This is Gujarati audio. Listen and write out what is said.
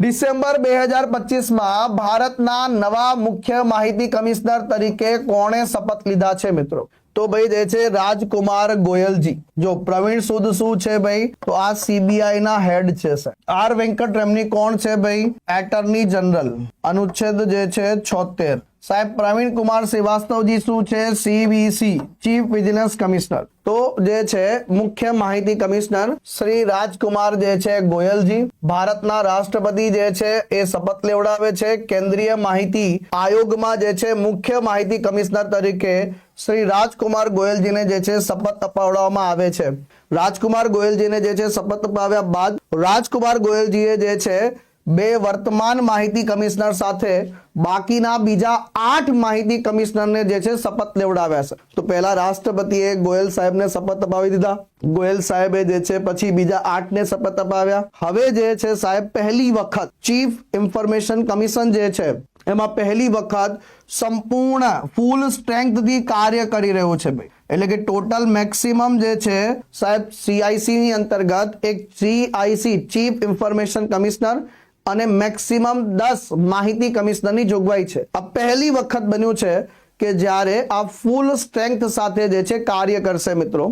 ડિસેમ્બર 2025 માં ભારતના નવા મુખ્ય માહિતી કમિશનર તરીકે કોણે શપથ લીધા છે મિત્રો? તો ભાઈ જે છે રાજકુમાર ગોયલજી. જો પ્રવીણ સૂદ શું છે ભાઈ? તો આ સીબીઆઈ ના હેડ છે સર. આર વેંકટરમણી કોણ છે ભાઈ? Attorney general. અનુચ્છેદ જે છે 76. સાહેબ પ્રવીણ કુમાર શ્રીવાસ્તવજી શું છે? CVC chief vigilance commissioner. તો જે છે મુખ્ય માહિતી કમિશનર શ્રી રાજકુમાર જે છે ગોયલજી. ભારતના રાષ્ટ્રપતિ જે છે એ શપથ લેવડાવે છે. કેન્દ્રીય માહિતી આયોગમાં જે છે મુખ્ય માહિતી કમિશનર તરીકે શ્રી રાજકુમાર ગોયલજીને જે છે શપથ અપાવડાવવામાં આવે છે. રાજકુમાર ગોયલજીને જે છે શપથ અપાવ્યા બાદ રાજકુમાર ગોયલજીએ જે છે 2 વર્તમાન માહિતી કમિશનર સાથે બાકીના બીજા 8 માહિતી કમિશનરને જે છે શપથ લેવડાવ્યા છે. તો પહેલા રાષ્ટ્રપતિએ ગોયલ સાહેબને શપથ અપાવી દીધા. ગોયલ સાહેબે જે છે પછી બીજા 8 ને શપથ અપાવ્યા. હવે જે છે સાહેબ પહેલી વખત ચીફ ઇન્ફોર્મેશન કમિશન જે છે એમાં પહેલી વખત સંપૂર્ણ ફૂલ સ્ટ્રેન્થથી કાર્ય કરી રહ્યું છે ભાઈ. એટલે કે ટોટલ મેક્સિમમ જે છે સાહેબ સીઆઈસી ની અંતર્ગત એક સીઆઈસી ચીફ ઇન્ફોર્મેશન કમિશનર અને મેક્સિમમ 10 માહિતી કમિશનરની જોગવાઈ છે. આ પહેલી વખત બન્યું છે કે જ્યારે આ ફૂલ સ્ટ્રેન્થ સાથે જે છે કાર્ય કરશે મિત્રો.